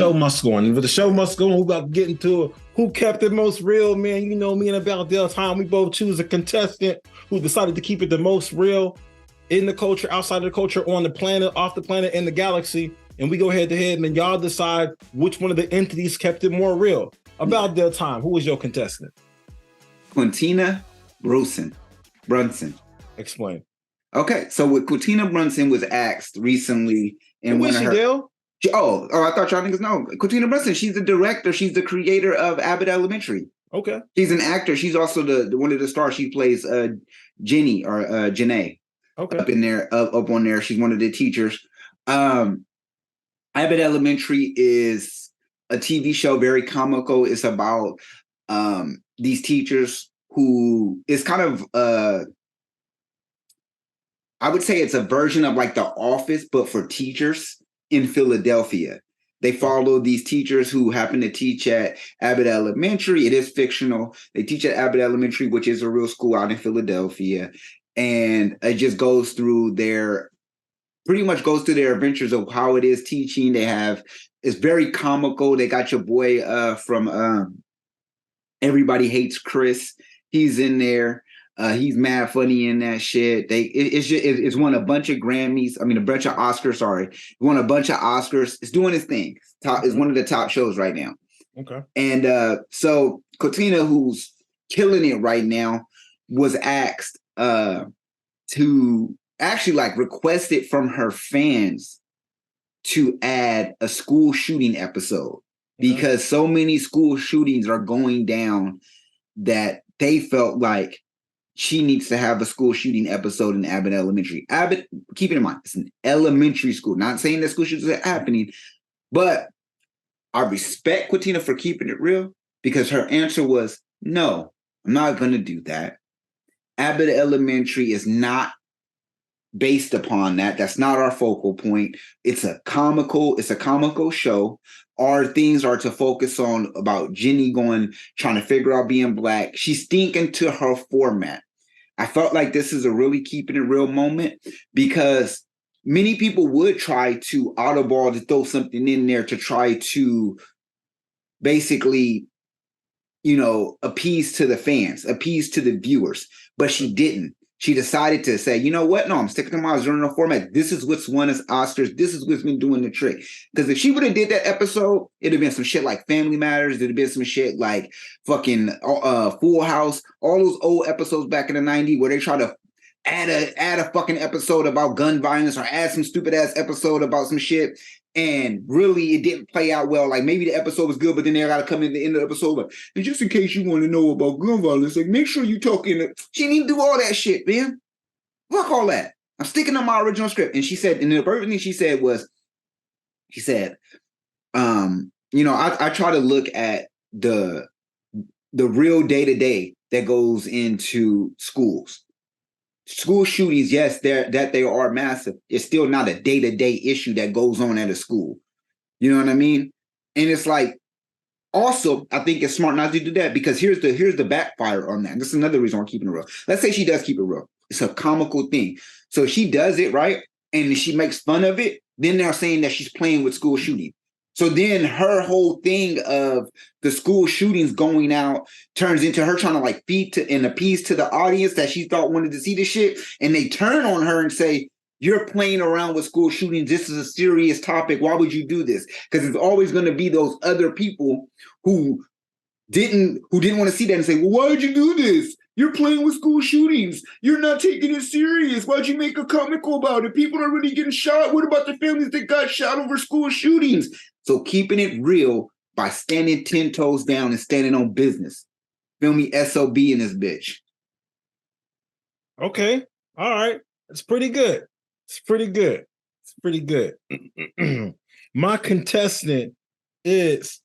show must go on. But the show must go on. We're about to get into who kept it most real, man. You know, me and About Dell Time, we both choose a contestant who decided to keep it the most real in the culture, outside of the culture, on the planet, off the planet, in the galaxy. And we go head to head, and then y'all decide which one of the entities kept it more real. About Dell Time, who was your contestant? Quinta Brunson. Explain. Okay, so what Quinta Brunson was asked recently in one of her... Dale? Oh, I thought y'all niggas know. Quinta Brunson, she's the director. She's the creator of Abbott Elementary. Okay. She's an actor. She's also the one of the stars. She plays Jenny or Janae. Okay. Up on there. She's one of the teachers. Abbott Elementary is a TV show, very comical. It's about these teachers who is kind of I would say it's a version of like The Office, but for teachers in Philadelphia. They follow these teachers who happen to teach at Abbott Elementary. It is fictional. They teach at Abbott Elementary, which is a real school out in Philadelphia. And it just goes through pretty much goes through their adventures of how it is teaching. It's very comical. They got your boy from Everybody Hates Chris. He's in there. He's mad funny in that shit. It's won a bunch of Grammys. I mean, a bunch of Oscars. Sorry, won a bunch of Oscars. It's doing its thing. It's one of the top shows right now. Okay. And so Quinta, who's killing it right now, was asked to actually like request it from her fans to add a school shooting episode because so many school shootings are going down that they felt like she needs to have a school shooting episode in Abbott Elementary. Abbott, keep it in mind, it's an elementary school. Not saying that school shootings are happening, but I respect Quinta for keeping it real because her answer was, no, I'm not going to do that. Abbott Elementary is not based upon that. That's not our focal point. It's a comical show. Our things are to focus on about Jenny trying to figure out being Black. She's sticking to her format. I felt like this is a really keeping it real moment because many people would try to audible to throw something in there to try to basically, appease to the fans, appease to the viewers, but she didn't. She decided to say, you know what? No, I'm sticking to my original format. This is what's won us Oscars. This is what's been doing the trick. Because if she would have did that episode, it'd have been some shit like Family Matters. It'd have been some shit like fucking Full House. All those old episodes back in the 90s where they try to add a fucking episode about gun violence or add some stupid ass episode about some shit. And really, it didn't play out well. Like maybe the episode was good, but then they got to come in the end of the episode. Like, and just in case you want to know about gun violence, like make sure you talk in. She didn't even do all that shit, man. Fuck all that. I'm sticking to my original script. And she said, and the first thing she said was, I try to look at the real day to day that goes into schools. School shootings, yes, they are massive. It's still not a day-to-day issue that goes on at a school. You know what I mean? And it's like, also, I think it's smart not to do that because here's the backfire on that. This is another reason I'm keeping it real. Let's say she does keep it real. It's a comical thing. So she does it, right? And she makes fun of it. Then they're saying that she's playing with school shooting. So then her whole thing of the school shootings going out turns into her trying to like feed to and appease to the audience that she thought wanted to see this shit. And they turn on her and say, you're playing around with school shootings. This is a serious topic. Why would you do this? Because it's always going to be those other people who didn't want to see that and say, well, why'd you do this? You're playing with school shootings. You're not taking it serious. Why'd you make a comical about it? People are really getting shot. What about the families that got shot over school shootings? So keeping it real by standing 10 toes down and standing on business. Feel me? SOB in this bitch. Okay. All right. It's pretty good. My contestant is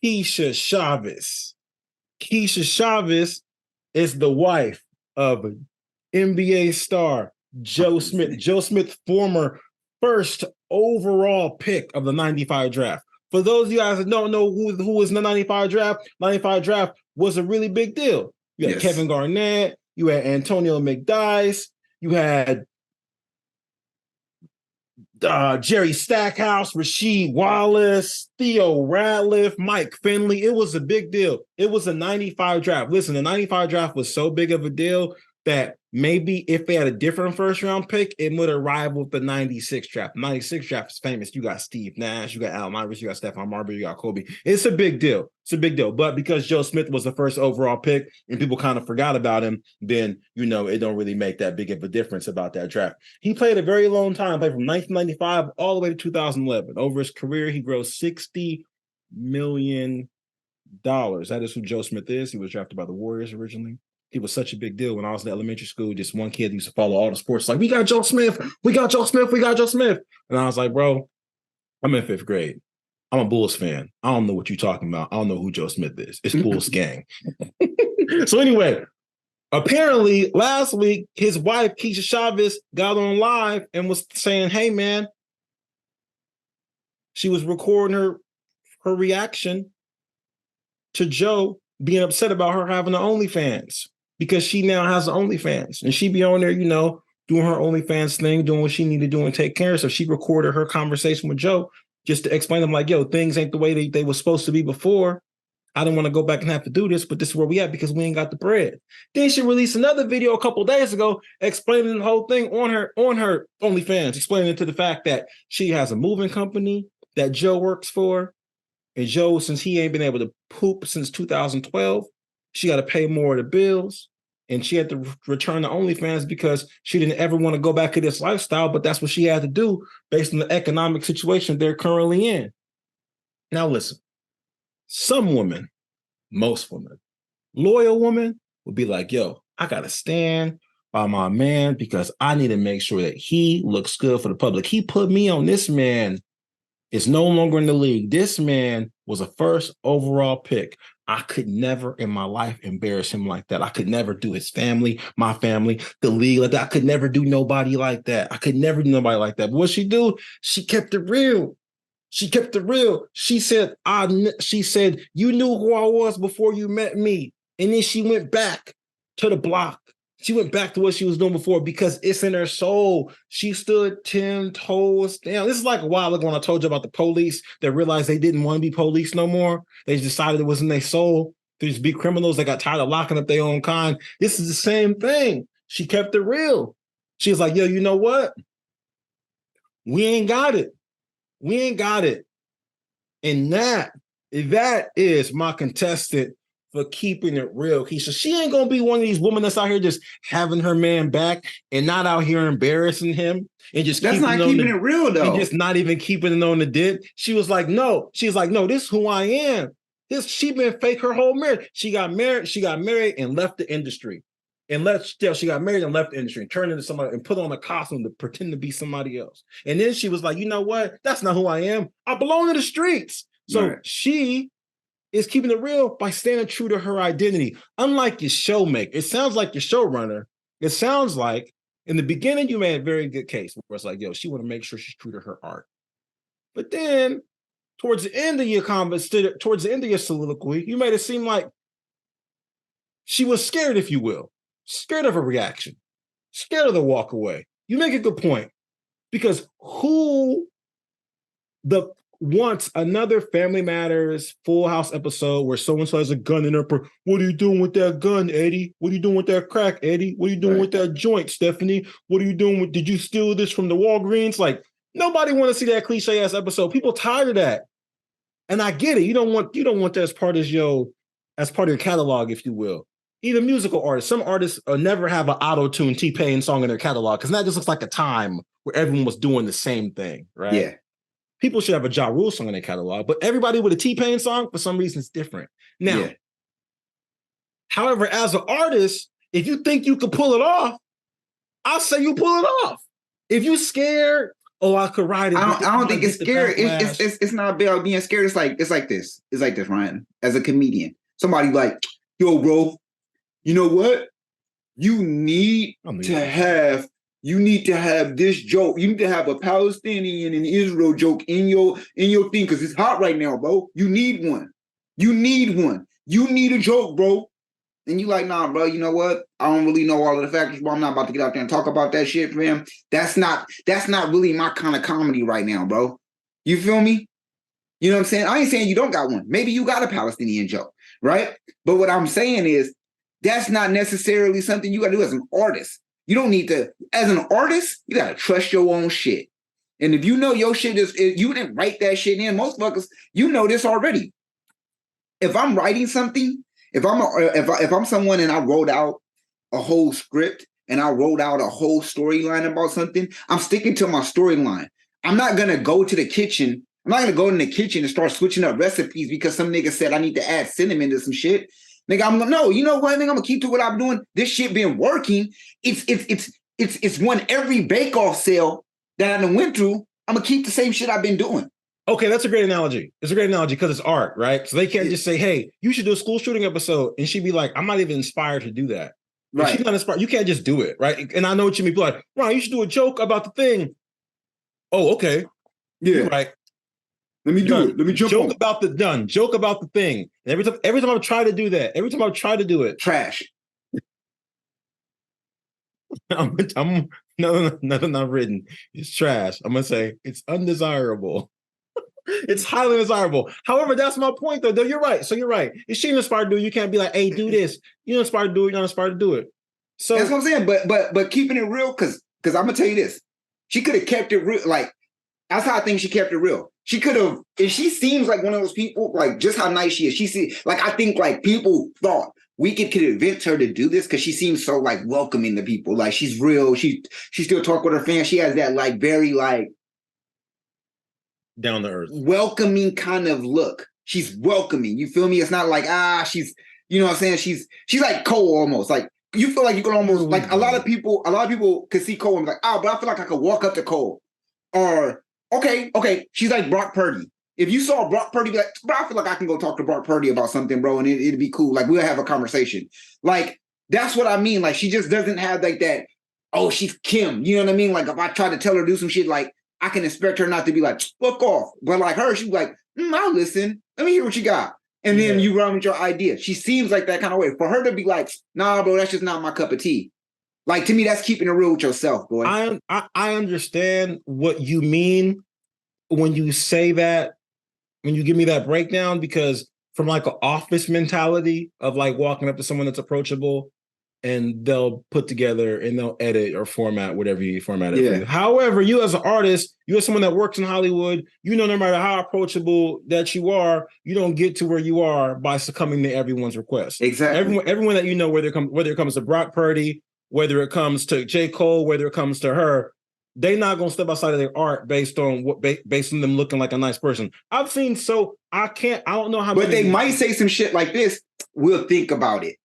Keisha Chavez. Keisha Chavez is the wife of NBA star Joe Smith. Joe Smith, former first overall pick of the 95 draft. For those of you guys that don't know who was in the 95 draft was a really big deal. You had Kevin Garnett, you had Antonio McDyess, you had Jerry Stackhouse, Rasheed Wallace, Theo Radcliffe, Mike Finley. It was a big deal. It was a 95 draft. Listen, the 95 draft was so big of a deal that maybe if they had a different first round pick, it would have rivaled the 96 draft. 96 draft is famous. You got Steve Nash, you got Allen Iverson, you got Stephon Marbury, you got Kobe. It's a big deal. It's a big deal. But because Joe Smith was the first overall pick and people kind of forgot about him, then, it don't really make that big of a difference about that draft. He played a very long time, played from 1995 all the way to 2011. Over his career, he grossed $60 million. That is who Joe Smith is. He was drafted by the Warriors originally. He was such a big deal when I was in elementary school. Just one kid used to follow all the sports. Like, we got Joe Smith. We got Joe Smith. We got Joe Smith. And I was like, bro, I'm in 5th grade. I'm a Bulls fan. I don't know what you're talking about. I don't know who Joe Smith is. It's Bulls gang. So anyway, apparently last week, his wife, Keisha Chavez, got on live and was saying, hey, man, she was recording her reaction to Joe being upset about her having the OnlyFans because she now has the OnlyFans and she be on there, doing her OnlyFans thing, doing what she needed to do and take care of. So she recorded her conversation with Joe just to explain to him like, yo, things ain't the way they were supposed to be before. I don't want to go back and have to do this, but this is where we at because we ain't got the bread. Then she released another video a couple of days ago explaining the whole thing on her OnlyFans, explaining to the fact that she has a moving company that Joe works for. And Joe, since he ain't been able to poop since 2012, she got to pay more of the bills. And she had to return to OnlyFans because she didn't ever want to go back to this lifestyle, but that's what she had to do based on the economic situation they're currently in. Now, listen, some women, most women, loyal women would be like, yo, I got to stand by my man because I need to make sure that he looks good for the public. He put me on. This man is no longer in the league. This man was a first overall pick. I could never in my life embarrass him like that. I could never do his family, my family, the league like that. I could never do nobody like that. I could never do nobody like that. But what she do? She kept it real. She kept it real. She said, you knew who I was before you met me. And then she went back to the block. She went back to what she was doing before because it's in her soul. She stood 10 toes down. This is like a while ago when I told you about the police that realized they didn't want to be police no more. They decided it was in their soul to just be criminals. They got tired of locking up their own kind. This is the same thing. She kept it real. She was like, yo, you know what? We ain't got it. We ain't got it. And that is my contestant for keeping it real, Keisha. She ain't gonna be one of these women that's out here just having her man back and not out here embarrassing him and just that's not keeping it real though. And just not even keeping it on the dip. She was like, no. She's like, no, this is who I am. She been fake her whole marriage. She got married and left the industry. She got married and left the industry and turned into somebody and put on a costume to pretend to be somebody else. And then she was like, you know what? That's not who I am. I belong in the streets. So she is keeping it real by standing true to her identity. Unlike your showmaker, it sounds like your showrunner. It sounds like in the beginning, you made a very good case where it's like, yo, she want to make sure she's true to her art. But then towards the end of your towards the end of your soliloquy, you made it seem like she was scared, if you will, scared of her reaction, scared of the walk away. You make a good point because who wants another Family Matters Full House episode where so-and-so has a gun in her what are you doing with that gun, Eddie? What are you doing with that crack, Eddie? What are you doing with that joint, Stephanie? What are you doing with, did you steal this from the Walgreens? Like, nobody want to see that cliche ass episode. People tired of that. And I get it. You don't want that as part of your catalog, if you will. Even musical artists. Some artists never have an auto-tune T-Pain song in their catalog because that just looks like a time where everyone was doing the same thing, right? Yeah. People should have a Ja Rule song in their catalog, but everybody with a T-Pain song, for some reason, is different. Now, however, as an artist, if you think you could pull it off, I'll say you pull it off. If you scared, I could ride it. I don't think it's scary. It's not about being scared. It's like this. It's like this, Ryan. As a comedian, somebody like, yo, bro, you know what? You need to have this joke. You need to have a Palestinian and Israel joke in your thing because it's hot right now, bro. You need one. You need a joke, bro. and you like, nah, bro, you know what? I don't really know all of the factors, but I'm not about to get out there and talk about that shit, fam. That's not really my kind of comedy right now, bro. You feel me? You know what I'm saying? I ain't saying you don't got one. Maybe you got a Palestinian joke, right? But what I'm saying is that's not necessarily something you got to do as an artist. You don't need to, as an artist, you got to trust your own shit. And if you know your shit is, if you didn't write that shit in, most fuckers, you know this already. If I'm writing something, if I'm someone and I wrote out a whole script and I wrote out a whole storyline about something, I'm sticking to my storyline. I'm not gonna go to the kitchen. I'm not gonna go in the kitchen and start switching up recipes because some nigga said I need to add cinnamon to some shit. Nigga, I'm gonna no, you know what? I think I'm gonna keep to what I'm doing. This shit been working. It's won every bake-off sale that I done went through. I'm gonna keep the same shit I've been doing. Okay, that's a great analogy. It's a great analogy because it's art, right? So they can't just say, hey, you should do a school shooting episode. And she'd be like, I'm not even inspired to do that. Right. If she's not inspired, you can't just do it, right? And I know what you mean. Like, Ron, you should do a joke about the thing. Oh, okay. Yeah. You're right. Let me do it. Let me jump joke on. About the done. Joke about the thing. And every time I've tried to do that, every time I've tried to do it. Trash. I'm not written. It's trash. I'm gonna say it's undesirable. It's highly desirable. However, that's my point, though. You're right. So you're right. If she inspired to do it, you can't be like, "Hey, do this." You're inspired to do it. You're not inspired to do it. So that's what I'm saying. But keeping it real, because I'm gonna tell you this, she could have kept it real. Like that's how I think she kept it real. She could have, and she seems like one of those people. Like just how nice she is. I think like people thought Wicked could convince her to do this because she seems so like welcoming to people. Like she's real. She still talk with her fans. She has that like very like down to earth, welcoming kind of look. She's welcoming. You feel me? It's not like she's, you know what I'm saying? She's like Cole almost. Like you feel like you could almost like a lot of people could see Cole and be like, but I feel like I could walk up to Cole. Or okay, she's like Brock Purdy. If you saw Brock Purdy, be like, bro, I feel like I can go talk to Brock Purdy about something, bro, and it'd be cool. Like we'll have a conversation. Like that's what I mean. Like she just doesn't have like that. Oh, she's Kim. You know what I mean? Like if I try to tell her to do some shit, like I can expect her not to be like, fuck off. But like her, she's like, I'll listen. Let me hear what you got. And then you run with your idea. She seems like that kind of way. For her to be like, nah, bro, that's just not my cup of tea. Like to me, that's keeping it real with yourself, boy. I understand what you mean when you say that, when you give me that breakdown, because from like an office mentality of like walking up to someone that's approachable and they'll put together and they'll edit or format whatever you format it for you. However, you as an artist, you as someone that works in Hollywood, you know, no matter how approachable that you are, you don't get to where you are by succumbing to everyone's request. Exactly. Everyone that you know, whether it comes to Brock Purdy, whether it comes to J. Cole, whether it comes to her, they're not gonna step outside of their art based on them looking like a nice person. I've seen, so I don't know how. But they might say some shit like this. We'll think about it.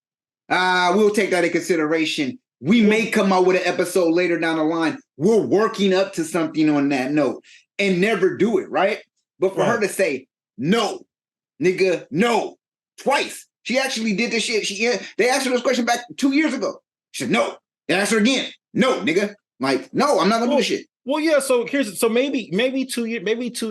We'll take that in consideration. We may come out with an episode later down the line. We're working up to something on that note and never do it, right? But for her to say, no, nigga, no, twice. She actually did this shit. They asked her this question back 2 years ago. She said, no. They asked her again. No, nigga. Like, no, I'm not gonna do this shit. Well, yeah, so maybe 2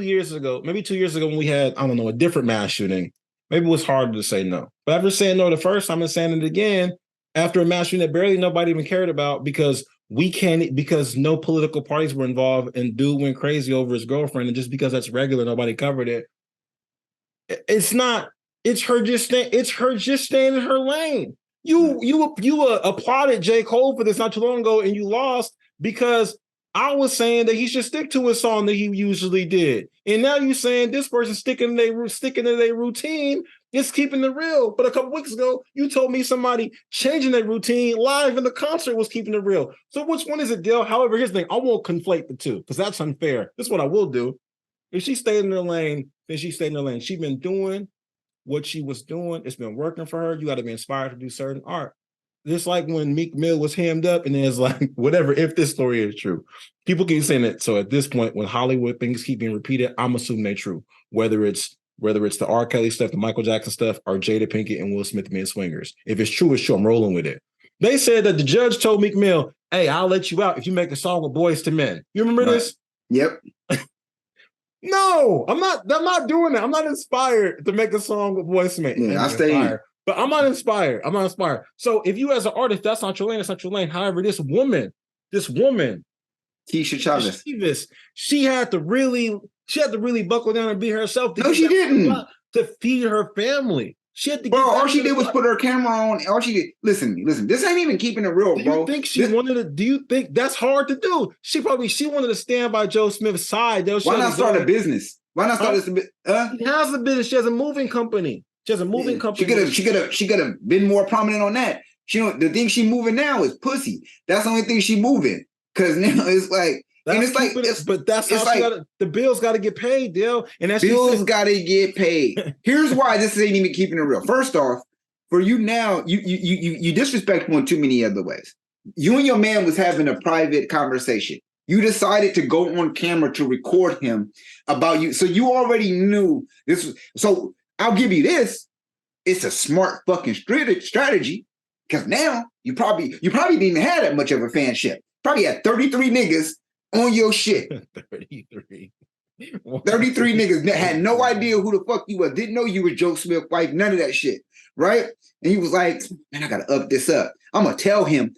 years ago when we had, I don't know, a different mass shooting, maybe it was harder to say no. But after saying no the first time and saying it again, after a mass shooting that barely nobody even cared about because no political parties were involved and dude went crazy over his girlfriend, and just because that's regular, nobody covered it. It's her just staying in her lane. You applauded J. Cole for this not too long ago, and you lost because I was saying that he should stick to a song that he usually did. And now you're saying this person sticking to their routine is keeping it real. But a couple weeks ago, you told me somebody changing their routine live in the concert was keeping it real. So which one is it, Dale? However, here's the thing. I won't conflate the two because that's unfair. This is what I will do. If she stayed in her lane, then she stayed in her lane. She's been doing what she was doing. It's been working for her. You got to be inspired to do certain art. Just like when Meek Mill was hammed up, and then it's like, whatever, if this story is true. People keep saying it. So at this point, when Hollywood things keep being repeated, I'm assuming they're true. Whether it's the R. Kelly stuff, the Michael Jackson stuff, or Jada Pinkett and Will Smith being swingers. If it's true, it's true. I'm rolling with it. They said that the judge told Meek Mill, hey, I'll let you out if you make a song with Boys to Men. You remember this? Yep. No, I'm not doing that. I'm not inspired to make a song with Boys to Men. Yeah, I stay in. But I'm not inspired. I'm not inspired. So if you as an artist, that's not your lane, that's not your lane. However, this woman, Keisha Chavez. she had to really buckle down and be herself. No, she didn't. To feed her family. She had to bro, all she did was put her camera on. All she did, listen, this ain't even keeping it real, bro. Do you think that's hard to do? She wanted to stand by Joe Smith's side. Why not start a business? Why not start this? She has a business. She has a moving company. She could have been more prominent on that. The thing she moving now is pussy. That's the only thing she moving. Cause now it's like, the bills got to get paid, Dale. And that's bills got to get paid. Here's why this ain't even keeping it real. First off, for you now, you disrespectful in too many other ways. You and your man was having a private conversation. You decided to go on camera to record him about you. So you already knew this. So I'll give you this. It's a smart fucking strategy. Because now you probably didn't even have that much of a fanship. Probably had 33 niggas on your shit. 33 niggas that had no idea who the fuck you was. Didn't know you were Joe Smith's wife. None of that shit. Right? And he was like, man, I got to up this up. I'm going to tell him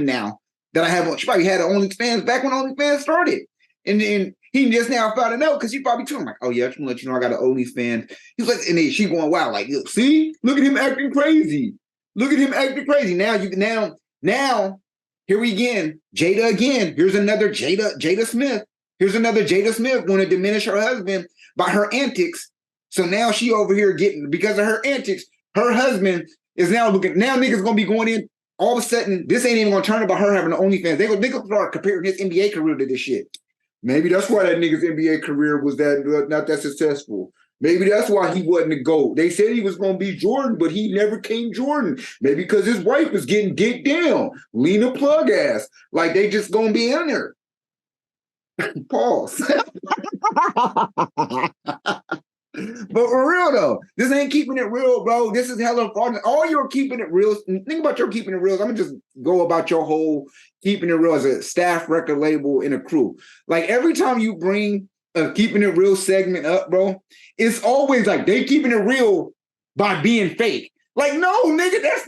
now that I have, she probably had an OnlyFans back when OnlyFans started. And then he just now found it out because he probably told him like, oh yeah, I'm going to let you know I got an OnlyFans. He's like, and then she going, wow, like, see? Look at him acting crazy. Look at him acting crazy. Now, here we again. Jada again. Here's another Jada Smith. Here's another Jada Smith want to diminish her husband by her antics. So now she over here getting, because of her antics, her husband is now looking, now niggas gonna be going in, all of a sudden, this ain't even gonna turn about her having an OnlyFans. They gonna start comparing his NBA career to this shit. Maybe that's why that nigga's NBA career was not that successful. Maybe that's why he wasn't a GOAT. They said he was going to be Jordan, but he never came Jordan. Maybe because his wife was getting dick down. Lena plug ass. Like they just going to be in there. Pause. But for real though, this ain't keeping it real, bro. This is hella fraud. All you're keeping it real. Think about your keeping it real. I'm going to just go about your whole keeping it real as a staff record label in a crew. Like every time you bring a keeping it real segment up, bro, it's always like they keeping it real by being fake. Like, no, nigga, that's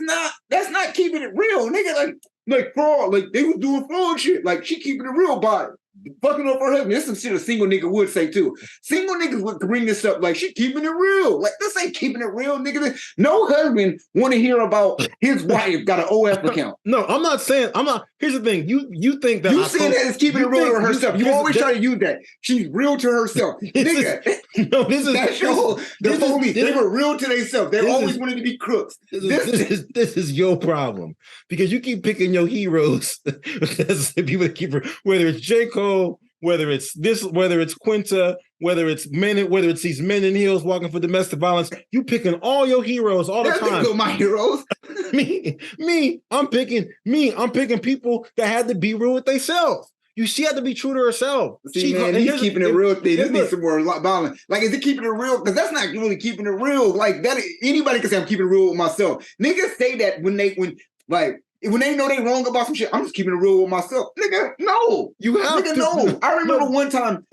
not keeping it real. Nigga, like fraud. Like they was doing fraud shit. Like she keeping it real by fucking up her husband. That's some shit a single nigga would say too. Single niggas would bring this up like she keeping it real. Like this ain't keeping it real, nigga. No husband want to hear about his wife got an OF account. No, I'm not saying. Here's the thing. You think that you saying that is keeping it real to herself. You always try to use that. She's real to herself, nigga. They were real to themselves. They always wanted to be crooks. This is your problem because you keep picking your heroes. People that keep, whether it's J. Cole, whether it's Quinta, whether it's these men in heels walking for domestic violence, you picking all your heroes all the time. Those are my heroes. I'm picking people that had to be real with themselves. She had to be true to herself. See, man, he's keeping it real. This needs some more violence. Like, is it keeping it real? Because that's not really keeping it real. Like that, anybody can say I'm keeping it real with myself. Niggas say that when they know they wrong about some shit. I'm just keeping it real with myself. Nigga, no. You have to. No. I remember one time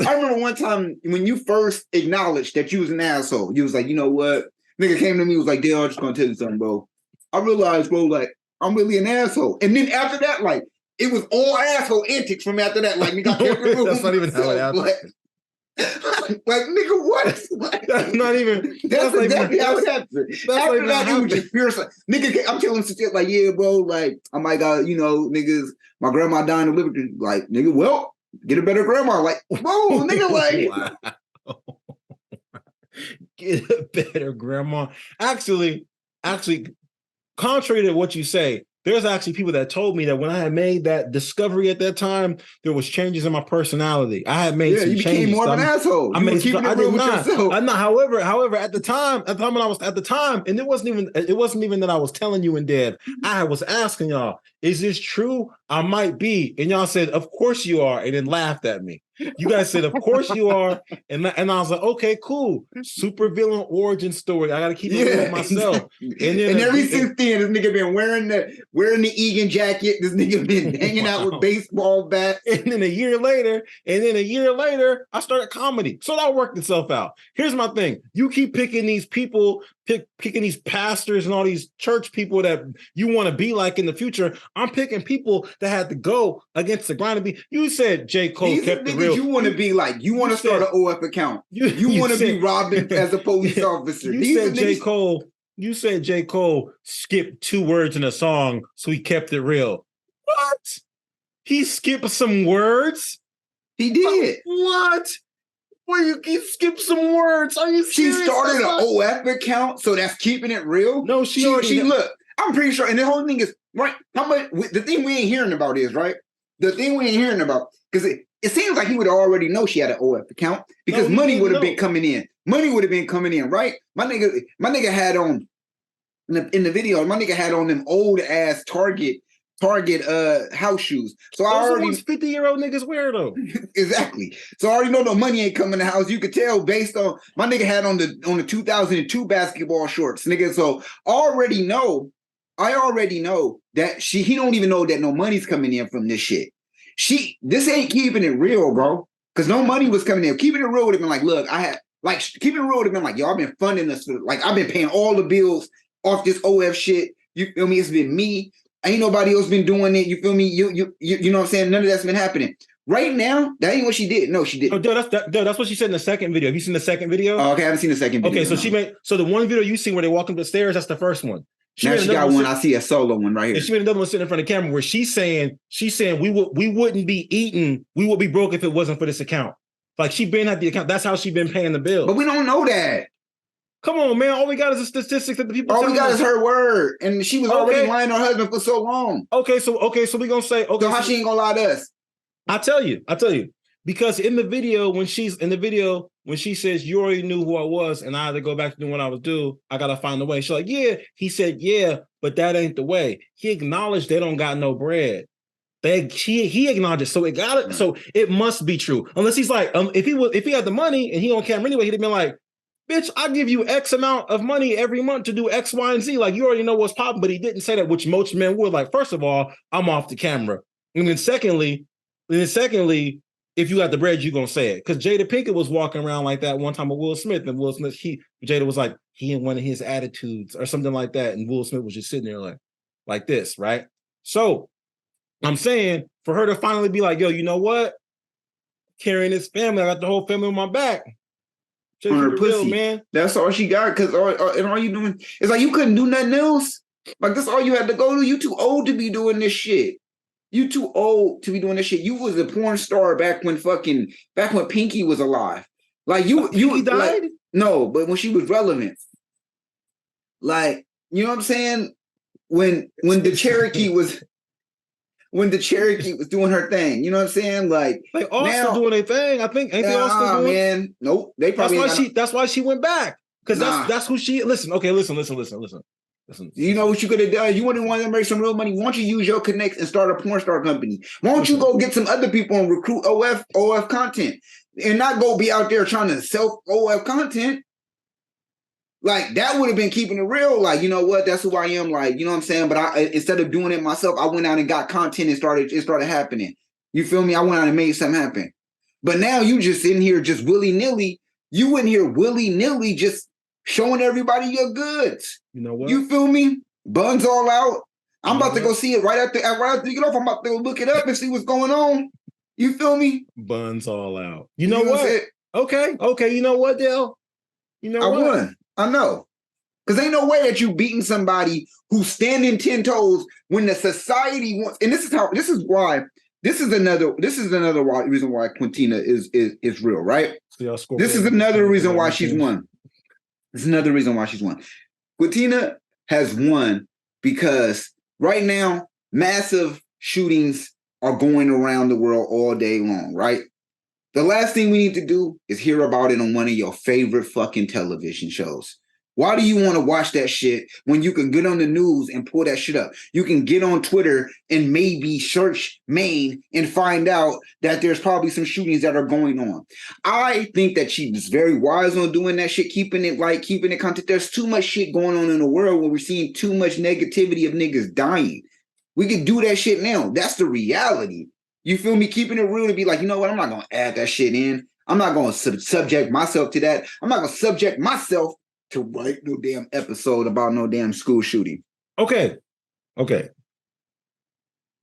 when you first acknowledged that you was an asshole. You was like, you know what? Nigga came to me, was like, Dale, I'm just gonna tell you something, bro. I realized, bro, like, I'm really an asshole. And then after that, like, it was all asshole antics from after that. Like, nigga, I kept it real. That's not even how it happened. Like, nigga, what? That's not even. That's exactly how it happened. After that, it was just pure. Nigga, I'm telling some shit like, yeah, bro, like, I might got, niggas, my grandma dying of liver. Like, nigga, well, get a better grandma. Like, whoa, nigga, like. Wow. Get a better grandma. Actually, contrary to what you say, there's actually people that told me that when I had made that discovery at that time, there was changes in my personality. I had made some changes. You became more of an asshole. I did not. However, at the time when I was at the time, and it wasn't even that I was telling you in dev. I was asking y'all, is this true? I might be, and y'all said, of course you are, and then laughed at me. You guys said, of course you are, and I was like, okay, cool. Super villain origin story. I got to keep it with myself. And ever since then, this nigga been wearing the Egan jacket. This nigga been hanging out with baseball bats. And then a year later, I started comedy. So that worked itself out. Here's my thing. You keep picking these people picking these pastors and all these church people that you want to be like in the future. I'm picking people that had to go against the grind. You said J. Cole kept it real. You want to be like, you want to start an OF account. You want to be robbed as a police officer. You said J. Cole. You said J. Cole skipped 2 words in a song, so he kept it real. What? He skipped some words? He did. What? Well, you skipped some words. Are you serious? She started an OF account, so that's keeping it real. No, she look. I'm pretty sure, and the whole thing is right. How much? The thing we ain't hearing about is right. The thing we ain't hearing about because it seems like he would already know she had an OF account because money would have been coming in. Money would have been coming in, right? My nigga had on in the video. My nigga had on them old ass Target house shoes. So I already 50-year-old niggas wear though. Exactly. So I already know the money ain't coming in the house. You could tell based on my nigga had on the 2002 basketball shorts, nigga. So I already know that he don't even know that no money's coming in from this shit. This ain't keeping it real, bro. Because no money was coming in. Keeping it real would have been like, look, keeping it real would have been like, yo, I've been funding this. Like I've been paying all the bills off this OF shit. You feel me? It's been me. Ain't nobody else been doing it. You feel me? You know what I'm saying? None of that's been happening. Right now, that ain't what she did. No, she didn't. Oh, that's what she said in the second video. Have you seen the second video? Oh, okay, I haven't seen the second video. Okay, so the one video you seen where they walk up the stairs, that's the first one. Now she got one. I see a solo one right here. And she made another one sitting in front of the camera where she's saying we wouldn't be eating, we would be broke if it wasn't for this account. Like she been at the account. That's how she been paying the bill. But we don't know that. Come on, man. All we got is the statistics that the people. All we got is her word, and she was already lying on her husband for so long. Okay, so we gonna say okay. So how she ain't gonna lie to us? I tell you, because in the video when she says you already knew who I was, and I had to go back to doing what I was doing, I gotta find a way. She's like, yeah. He said, yeah, but that ain't the way. He acknowledged they don't got no bread. He acknowledged it, so it got it. So it must be true, unless he's like, if he had the money and he on camera anyway, he'd have been like, bitch, I give you X amount of money every month to do X, Y, and Z. Like, you already know what's popping, but he didn't say that, which most men would. Like, first of all, I'm off the camera. And then secondly, if you got the bread, you're going to say it. Because Jada Pinkett was walking around like that one time with Will Smith, and Jada was like, he in one of his attitudes or something like that, and Will Smith was just sitting there like this, right? So, I'm saying, for her to finally be like, yo, you know what? Carrying this family, I got the whole family on my back. On her pussy, man. That's all she got. Because all you doing, it's like you couldn't do nothing else. Like that's all you had to go to. You too old to be doing this shit. You too old to be doing this shit. You was a porn star back when Pinky was alive. Like you died? Like, no, but when she was relevant. Like, you know what I'm saying? When the Cherokee was doing her thing, you know what I'm saying? Like all still doing their thing. I think ain't they all still doing? Man, nope. They probably that's why she went back. Because that's who she listen. Okay, listen. You know what you could have done? You wouldn't want to make some real money. Why don't you use your connects and start a porn star company? Why don't you go get some other people and recruit OF content and not go be out there trying to sell OF content? Like that would have been keeping it real. Like, you know what? That's who I am. Like, you know what I'm saying? But instead of doing it myself, I went out and got content and it started happening. You feel me? I went out and made something happen. But now you just in here just willy-nilly. You in here willy-nilly just showing everybody your goods. You know what? You feel me? Buns all out. I'm about to go see it right after you get off. I'm about to go look it up and see what's going on. You feel me? Buns all out. You know what? Okay. You know what, Dell? You know what? I won. I know. Because ain't no way that you beating somebody who's standing 10 toes when the society wants. And this is another reason why Quintina is real, right? This is another reason why she's won. This is another reason why she's won. Quintina has won because right now, massive shootings are going around the world all day long, right? The last thing we need to do is hear about it on one of your favorite fucking television shows. Why do you want to watch that shit when you can get on the news and pull that shit up? You can get on Twitter and maybe search Maine and find out that there's probably some shootings that are going on. I think that she was very wise on doing that shit, keeping it content. There's too much shit going on in the world where we're seeing too much negativity of niggas dying. We can do that shit now. That's the reality. You feel me? Keeping it real to be like, you know what? I'm not going to add that shit in. I'm not going to subject myself to that. I'm not going to subject myself to write no damn episode about no damn school shooting. Okay.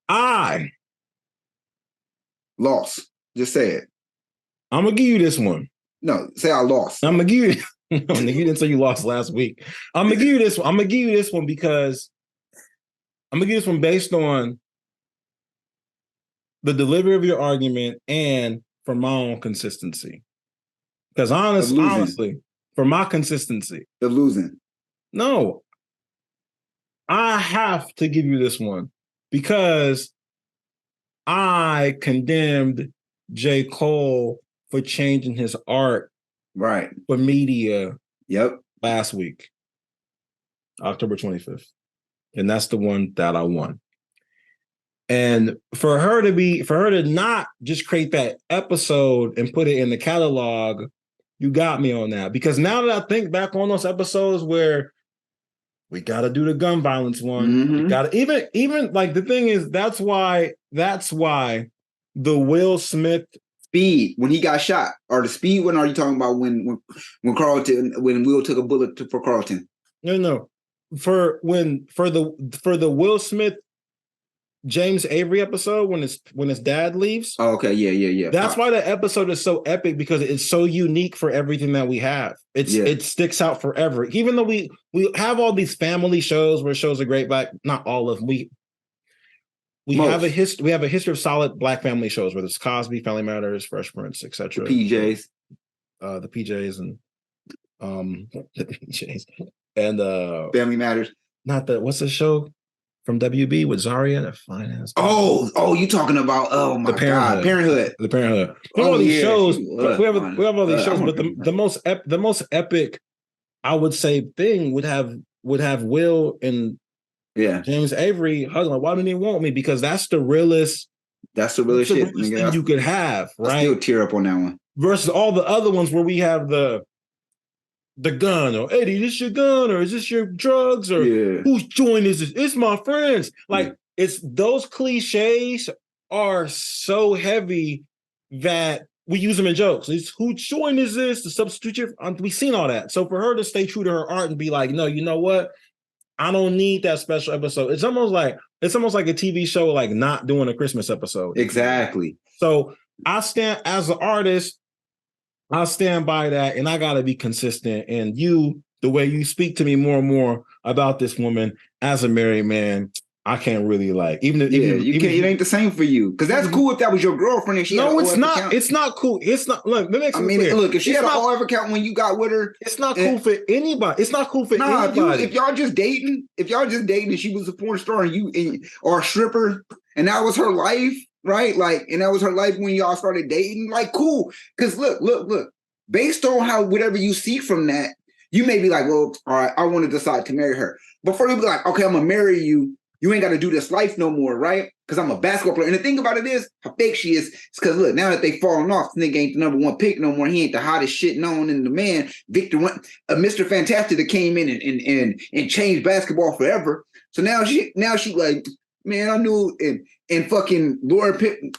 I lost. Just say it. I'm gonna give you this one. No, say I lost. I'm gonna give you. No, you didn't say you lost last week. I'm gonna give you this one. I'm gonna give you this one because I'm gonna give this one based on the delivery of your argument and for my own consistency. Because honestly, for my consistency, of losing. No, I have to give you this one because I condemned J. Cole for changing his art right for media. Yep. Last week, October 25th. And that's the one that I won. And for her to not just create that episode and put it in the catalog, you got me on that. Because now that I think back on those episodes where we got to do the gun violence one, we got to even like the thing is that's why the Will Smith speed when he got shot, or the speed when are you talking about when Will took a bullet for Carlton? No. For the Will Smith James Avery episode when his dad leaves. Oh, okay, yeah. That's why the episode is so epic because it's so unique for everything that we have. It sticks out forever. Even though we have all these family shows where shows are great, but not all of them. We have a history. We have a history of solid Black family shows, whether it's Cosby, Family Matters, Fresh Prince, etc. The PJs, and the PJs and Family Matters. Not the what's the show from WB with Zaria, the finance. Oh, you talking about my God, Parenthood. The Parenthood. We have all these shows. We have all these shows, but the most epic, I would say, thing would have Will and James Avery hugging. Like, why didn't he want me? Because that's the realest. That's the realest shit thing you could have, right? I still tear up on that one. Versus all the other ones where we have the gun, or Eddie, this your gun, or is this your drugs, or whose joint is this? It's my friends. Like it's those cliches are so heavy that we use them in jokes. It's whose joint is this? The substitute. We've seen all that. So for her to stay true to her art and be like, no, you know what? I don't need that special episode. It's almost like a TV show, like not doing a Christmas episode. Exactly. So I stand as an artist. I stand by that, and I got to be consistent. And the way you speak to me more and more about this woman as a married man, I can't really it ain't the same for you because that's cool if that was your girlfriend and she. No, it's not. Account. It's not cool. It's not. Look, look, if she had an OF account when you got with her, it's not cool for anybody. It's not cool for anybody. If y'all just dating, and she was a porn star or a stripper, and that was her life. Right, like, and that was her life when y'all started dating. Like, cool, because look. Based on how whatever you see from that, you may be like, well, all right, I want to decide to marry her. Before you be like, okay, I'm gonna marry you. You ain't got to do this life no more, right? Because I'm a basketball player. And the thing about it is, how fake she is. It's because look, now that they falling off, this nigga ain't the number one pick no more. He ain't the hottest shit known in the man. Victor, Mr. Fantastic that came in and changed basketball forever. So now she like, man, I knew and fucking Laura Pippen,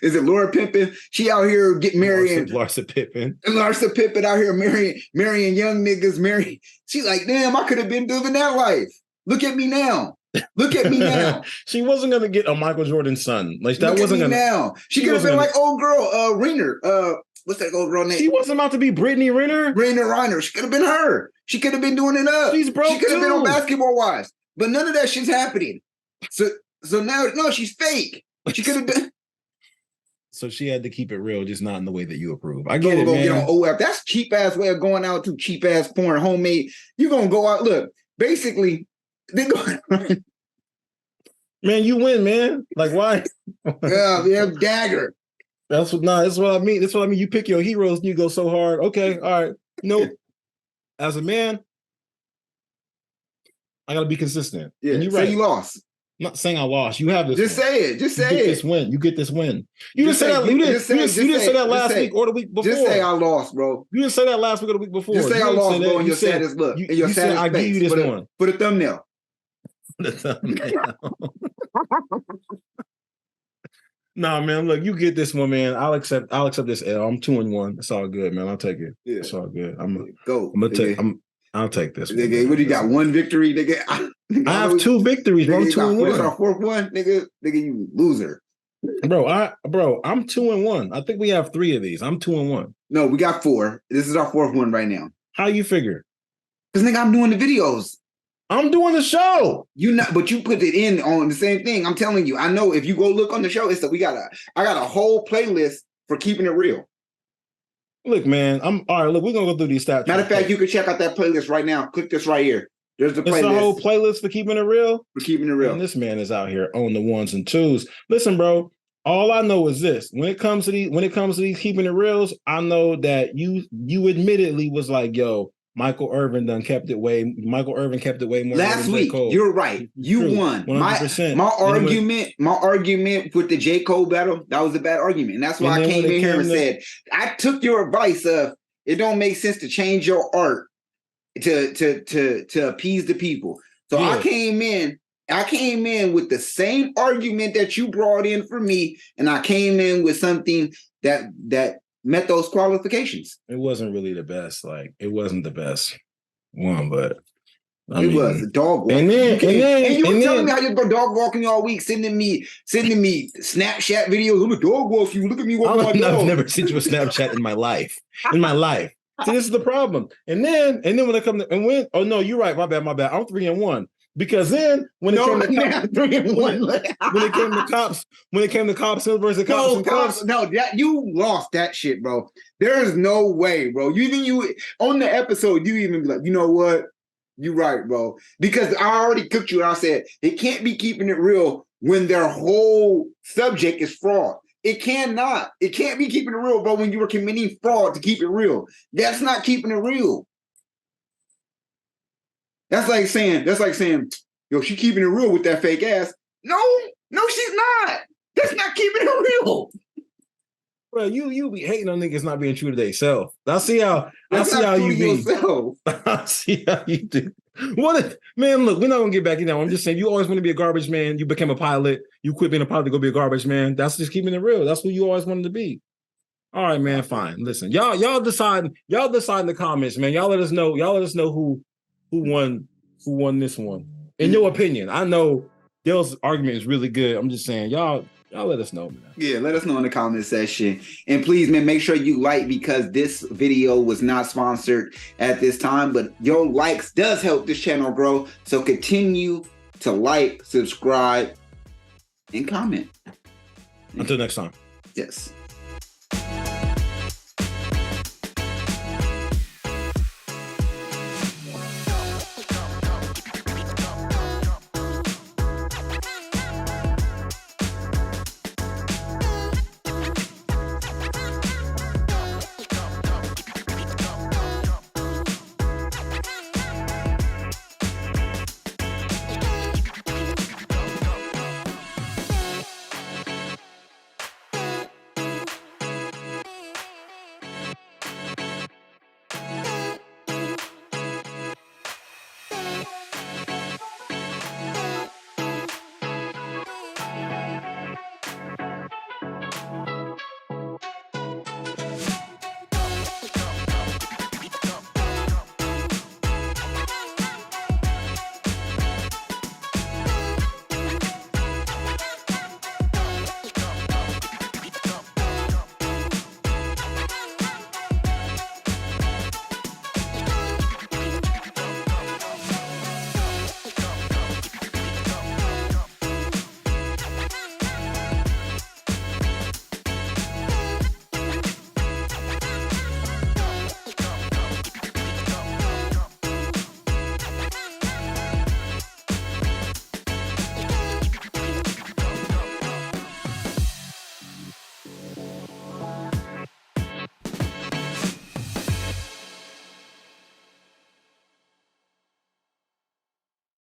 is it Laura Pippen? She out here getting married. Larsa Pippen out here marrying young niggas. She's like, damn, I could have been living that life. Look at me now. She wasn't gonna get a Michael Jordan son. Like that wasn't gonna. Now she could have been like old girl, Renner. What's that old girl name? She wasn't about to be Brittany Renner. Reiner. She could have been her. She could have been doing it up. She's broke. She could have been on Basketball Wives. But none of that shit's happening. So now, no, she's fake. She could have been. So she had to keep it real, just not in the way that you approve. I get it, man. Get on OF. That's cheap ass way of going out to cheap ass porn, homemade. You're gonna go out. Look, basically, they go. Man, you win, man. Like why? Yeah, dagger. That's what I mean. That's what I mean. You pick your heroes and you go so hard. Okay, all right. Nope. As a man, I gotta be consistent. Yeah, and you're right. You lost. I'm not saying I lost. You have this. Just say it. Just say it. You get this win. You didn't say that. You didn't say that last week or the week before. Just say I lost, bro. You didn't say that last week or the week before. Just say I lost, bro. In your saddest look. In your saddest I give you this one. For the thumbnail. The thumbnail. Nah, man. Look, you get this one, man. I'll accept this L. I'm 2-1. It's all good, man. I'll take it. Yeah. It's all good. I'll take this one. Nigga, what do you got? One victory, nigga. I have 2 victories. Nigga, I'm 2-1. This our 4th one, nigga. Nigga, you loser. Bro, I'm 2-1. I think we have 3 of these. I'm 2-1. No, we got 4. This is our 4th one right now. How you figure? Because nigga, I'm doing the videos. I'm doing the show. But you put it in on the same thing. I'm telling you. I know if you go look on the show, it's that I got a whole playlist for keeping it real. Look, man, all right. Look, we're gonna go through these stats. Matter of fact, you can check out that playlist right now. Click this right here. There's the playlist. It's a whole playlist for keeping it real. For keeping it real. And this man is out here on the 1s and 2s. Listen, bro. All I know is this: when it comes to these keeping it reals, I know that you admittedly was like, "Yo, Michael Irvin kept it way more." Last week, you're right. You won. 100%. My argument with the J. Cole battle, that was a bad argument. And that's why I came in here and said, I took your advice of it don't make sense to change your art to appease the people. So yeah. I came in with the same argument that you brought in for me, and I came in with something that met those qualifications. It wasn't really the best. Like, it wasn't the best one, but it was a dog walk. And you were telling me how you're dog walking all week, sending me Snapchat videos. I'm a dog walk you. Look at me walking my dog. I've never sent you a Snapchat in my life. See, this is the problem. And then when it comes to oh no, you're right. My bad. I'm 3-1. Because then when it came to cops versus cops, you lost that shit, bro. There's no way, bro. You on the episode, you even be like, you know what? You're right, bro. Because I already cooked you and I said it can't be keeping it real when their whole subject is fraud. It cannot. It can't be keeping it real, bro, when you were committing fraud to keep it real. That's not keeping it real. That's like saying, yo, she keeping it real with that fake ass. No, she's not. That's not keeping it real. Bro, you be hating on niggas not being true to themselves. I see how you be. I see how you do. Man, look, we're not gonna get back in that. I'm just saying, you always want to be a garbage man. You became a pilot. You quit being a pilot to go be a garbage man. That's just keeping it real. That's who you always wanted to be. All right, man. Fine. Listen, y'all decide in the comments, man. Y'all let us know who won this one. In your opinion. I know Dell's argument is really good. I'm just saying, y'all let us know, man. Yeah, let us know in the comment section. And please, man, make sure you like, because this video was not sponsored at this time, but your likes does help this channel grow. So continue to like, subscribe, and comment. Until next time. Yes.